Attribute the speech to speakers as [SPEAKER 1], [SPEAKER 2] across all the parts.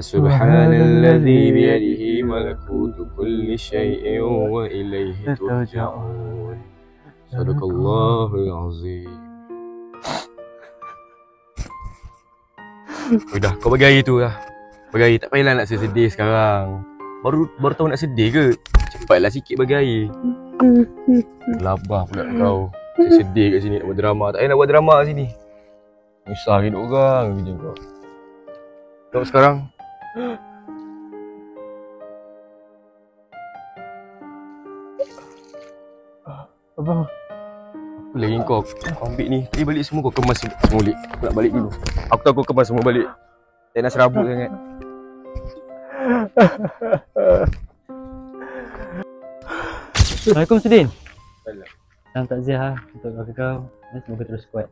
[SPEAKER 1] Subhanalladzi biyadihi malakutu kulli syai'in wa ilaihi turja'un. Sadaqallahul azim. Udah, kau bagi air tu lah. Bagi air, tak payahlah nak sedih sekarang. Baru tahu nak sedih ke? Cepatlah sikit bagi air. Labah pula kau. Sedih kat sini nak buat drama. Tak payah nak buat drama kat sini. Nyusah hidup orang kerja kau. Tengok sekarang.
[SPEAKER 2] Abang,
[SPEAKER 1] apa lagi kau ambil ni? Tadi balik semua kau kemas semua balik. Aku nak balik dulu. Aku tahu kau kemas semua balik. Tak nak serabut sangat.
[SPEAKER 2] Assalamualaikum Sudin.
[SPEAKER 1] Salam.
[SPEAKER 2] Salam takziah untuk keluarga kau. Semoga terus kuat.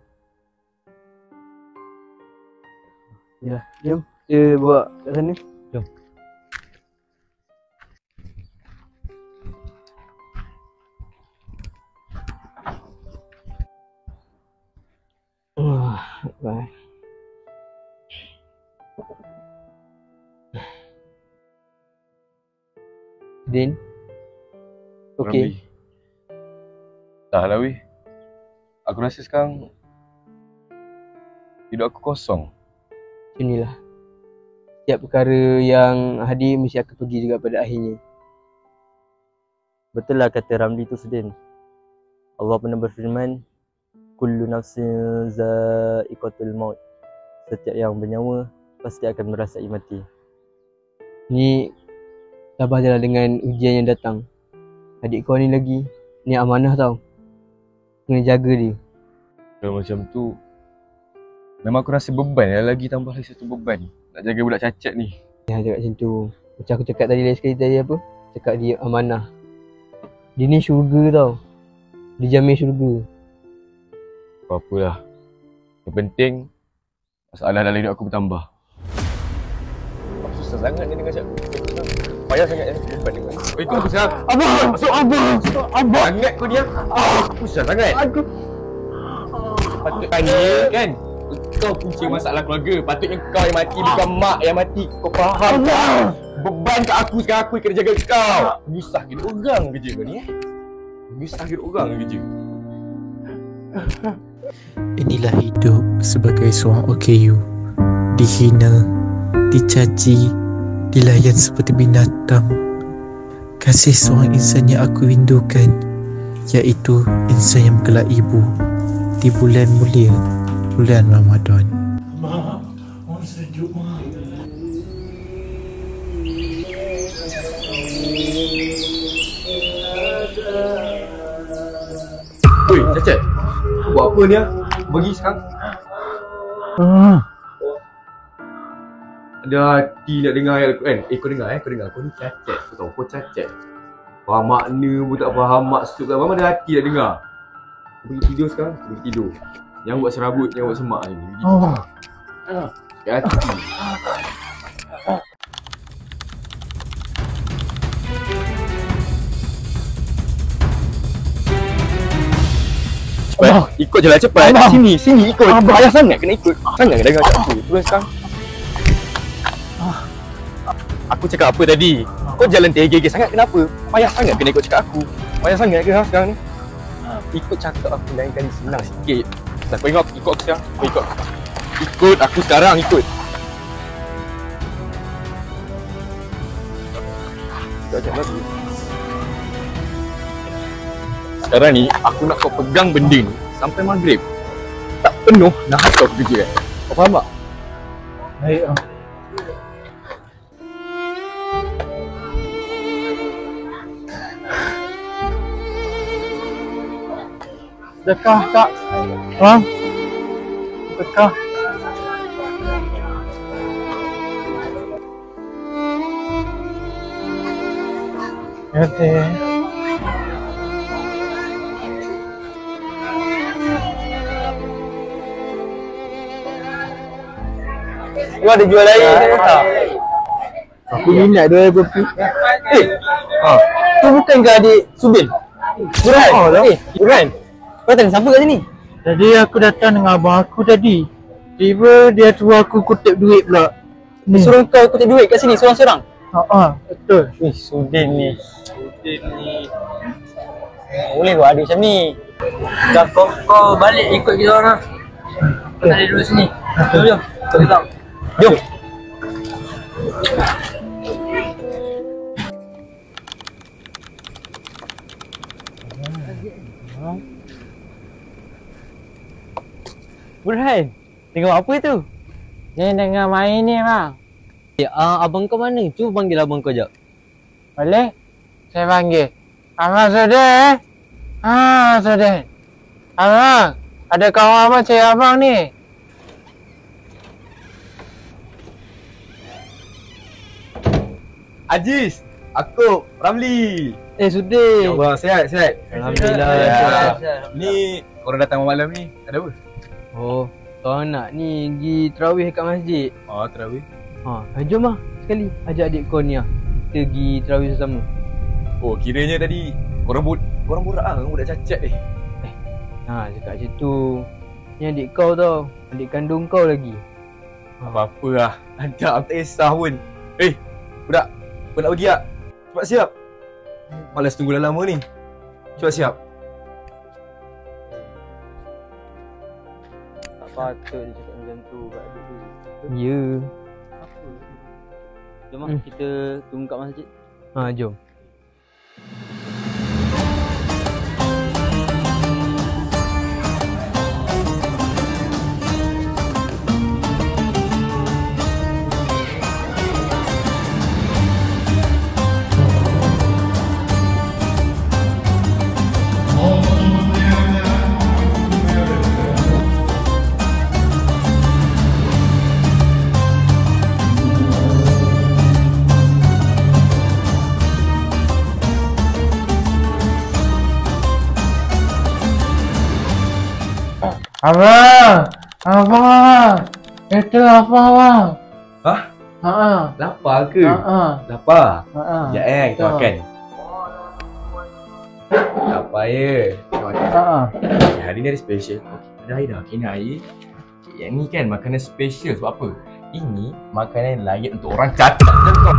[SPEAKER 2] Ya, jom kita bawa kat sana. Jom. Bye. Din. Okey.
[SPEAKER 1] Dah lah weh. Aku rasa sekarang hidup aku kosong.
[SPEAKER 2] Inilah. Setiap perkara yang hadir mesti akan pergi juga pada akhirnya.
[SPEAKER 3] Betul lah kata Ramli tu Sudin. Allah pernah berfirman, kullu nafsin za'iqatul maut. Setiap yang bernyawa pasti akan merasai mati.
[SPEAKER 2] Ni sabar je lah dengan ujian yang datang. Adik kau ni lagi, ni amanah tau. Kena jaga dia.
[SPEAKER 1] Kalau macam tu, memang aku rasa beban lah, lagi tambah lagi satu beban. Nak jaga budak cacat ni.
[SPEAKER 2] Jangan cakap macam tu. Macam aku cakap tadi sekali tadi apa? Cakap dia amanah. Dia ni syurga tau. Dia jamin syurga.
[SPEAKER 1] Apa-apalah. Yang penting, masalah dalam hidup aku bertambah. Aku susah sangat ni dengan cakap. Payah sangat beban dengan aku. Oi, kau apa siap?
[SPEAKER 2] Abang! Masuk abang! Abang!
[SPEAKER 1] Sangat kau diam. Susah sangat.
[SPEAKER 2] Aku...
[SPEAKER 1] Patut tanya kan? Kau punca masalah keluarga. Patutnya kau yang mati, bukan mak yang mati. Kau faham tak? Beban kat aku sekarang, aku yang kena jaga kau. Menyusah hidup orang kerja kau ni Menyusah hidup orang kerja.
[SPEAKER 4] Inilah hidup sebagai seorang OKU. Dihina, dicaci, dilayan seperti binatang. Kasih seorang insan yang aku rindukan, iaitu insan yang bergelar ibu di bulan mulia, bulan Ramadan.
[SPEAKER 5] Mak, orang sejuk mak.
[SPEAKER 1] Oi, cacat. Buat apa ni? Bagi sekarang. Ada hati nak dengar ayat Al-Quran. Kau dengar kau dengar. Kau ni cacat. Kau tahu kau cacat. Faham makna pun tak faham, maksud tak faham, ada hati nak dengar. Kau pergi tidur sekarang, kau pergi tidur. Jangan buat serabut, jangan buat semak ni. Sikit hati. Cepat, ikut je lah cepat. Sini ikut. Payah sangat kena ikut. Sangat kena dengar kat aku. Turun sekarang. Aku cakap apa tadi? Kau jalan tergege sangat kenapa? Payah sangat kena ikut cakap aku. Payah sangat ke sekarang ni? Ikut cakap aku lain kali senang sikit. Dah kau ingat ikut aku sekarang. Kau ikut. Ikut aku sekarang, ikut. Sekarang ni aku nak kau pegang benda ni sampai maghrib. Tak penuh nak kau kerja kan. Kau faham tak?
[SPEAKER 5] Baik. Sedekah kak. Bang. Sedekah. Ya teh.
[SPEAKER 2] Kau ada jual air tak? Aku minat dia kopi. Tu bukan ke adik Subin? Buran. Buran. Kau tanya siapa kat sini?
[SPEAKER 5] Tadi aku datang dengan abang aku tadi. Tiba dia suruh aku kutip duit pula.
[SPEAKER 2] Dia suruh kau kutip duit kat sini seorang-seorang.
[SPEAKER 5] Betul.
[SPEAKER 2] Wih, Sudin ni. Boleh buat adik macam ni. Dah kau balik ikut kita orang lah. Kau tak ada dulu sini. Jom. Kau hilang. Jom.
[SPEAKER 3] Burhan, tengok apa tu?
[SPEAKER 5] Dia tengah main ni bang.
[SPEAKER 3] Abang kau mana? Cuba panggil abang kau jap.
[SPEAKER 5] Boleh? Saya panggil. Abang Sudin. Sudin. Abang, ada kawan abang cari abang ni.
[SPEAKER 1] Aziz, aku Ramli.
[SPEAKER 3] Sudin.
[SPEAKER 1] Ya Allah, sihat.
[SPEAKER 3] Alhamdulillah.
[SPEAKER 1] Ni korang datang malam ni, ada apa?
[SPEAKER 3] Oh, kau nak ni pergi terawih kat masjid.
[SPEAKER 1] Oh, terawih.
[SPEAKER 3] Jom lah sekali. Ajak adik kau ni lah. Kita pergi terawih bersama.
[SPEAKER 1] Oh, kiranya tadi korang borak lah, korang budak cacat ni.
[SPEAKER 3] Cakap macam tu. Ni adik kau tau. Adik kandung kau lagi.
[SPEAKER 1] Apa-apa lah. Hantar, aku tak kisah pun. Budak, kau nak pergi tak? Cepat siap. Malas tunggu dah lama ni. Cepat siap.
[SPEAKER 3] Tak patut dia cakap macam tu kat adik tu. Ya. Jom lah kita tunggu kat masjid. Jom.
[SPEAKER 5] Abang. Itu apa bang?
[SPEAKER 1] Lapar ke? Lapar? Sekejap kita makan. Lapar ya. Kita makan. Hari ni ada special. Ada air dah. Ini air. Yang ni kan makanan special sebab apa? Ini makanan layak untuk orang cacat macam kau.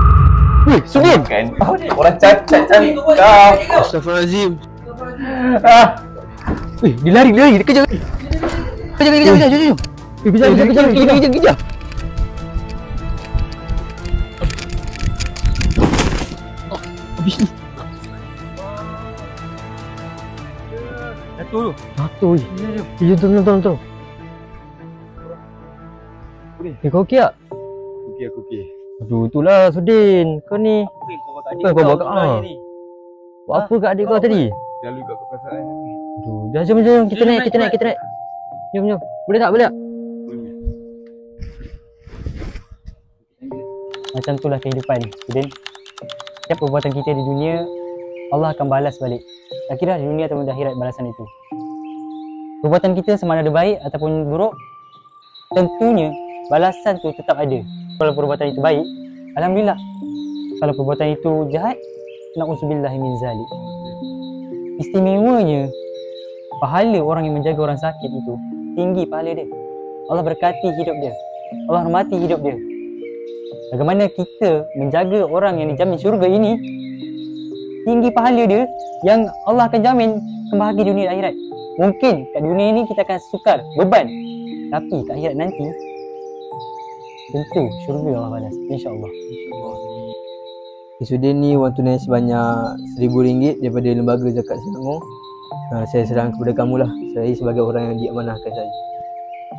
[SPEAKER 2] Weh, Sudin.
[SPEAKER 1] Kan? Orang cacat macam kau.
[SPEAKER 3] Astaghfirullahaladzim.
[SPEAKER 2] Weh, dia lari. Dia kejar. Kejar. Jom. Kejar. Habis ni. Jatuh. Tolong. Kau okey tak?
[SPEAKER 1] Aku okey.
[SPEAKER 2] Aduh, itulah Sudin. Kau ni. Kau bawa kat buat apa kat adik kau tadi?
[SPEAKER 1] Selalu kat perasaan.
[SPEAKER 2] Aduh, dah jom. Kita naik. Jom. Boleh tak? Macam itulah kehidupan, Sudin. Setiap perbuatan kita di dunia, Allah akan balas balik. Tak kira di dunia ataupun di akhirat balasan itu. Perbuatan kita sama ada baik ataupun buruk, tentunya balasan tu tetap ada. Kalau perbuatan itu baik, alhamdulillah. Kalau perbuatan itu jahat, na'udzubillahi min zalik. Istimewanya, pahala orang yang menjaga orang sakit itu tinggi pahala dia. Allah berkati hidup dia. Allah hormati hidup dia. Bagaimana kita menjaga orang yang dijamin syurga ini, tinggi pahala dia yang Allah akan jamin kebahagiaan dunia dan akhirat. Mungkin kat dunia ini kita akan sukar, beban, tapi kat akhirat nanti tentu syurga Allah balas, insya-Allah.
[SPEAKER 3] Sudin ni wang tunai sebanyak RM1,000 daripada Lembaga Zakat Selangor. Saya serahkan kepada kamu lah. Saya sebagai orang yang diamanahkan saya.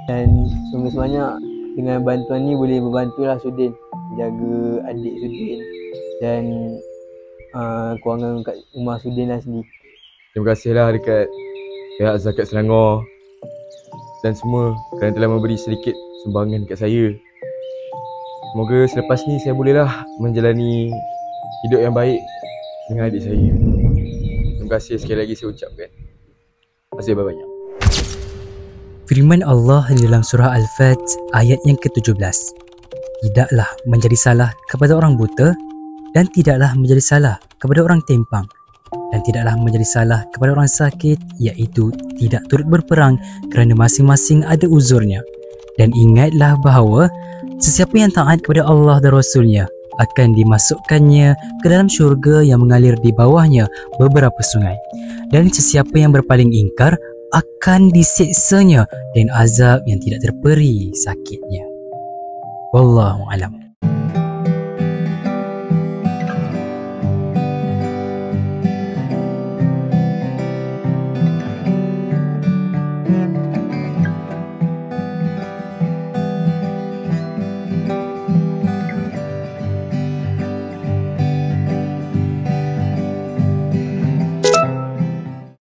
[SPEAKER 3] Dan sebanyak dengan bantuan ni boleh membantulah Sudin jaga adik Sudin dan kewangan kat rumah Sudin lah sendiri.
[SPEAKER 1] Terima kasihlah dekat pihak Zakat Selangor dan semua kerana telah memberi sedikit sumbangan dekat saya. Semoga selepas ni saya bolehlah menjalani hidup yang baik dengan adik saya. Terima kasih sekali lagi saya ucapkan. Terima kasih banyak.
[SPEAKER 4] Firman Allah di dalam surah Al-Fat ayat yang ke-17. Tidaklah menjadi salah kepada orang buta dan tidaklah menjadi salah kepada orang timpang dan tidaklah menjadi salah kepada orang sakit, iaitu tidak turut berperang kerana masing-masing ada uzurnya. Dan ingatlah bahawa Sesiapa yang taat kepada Allah dan Rasulnya akan dimasukkannya ke dalam syurga yang mengalir di bawahnya beberapa sungai. Dan sesiapa yang berpaling ingkar akan diseksanya dengan azab yang tidak terperi sakitnya. Wallahu a'lam.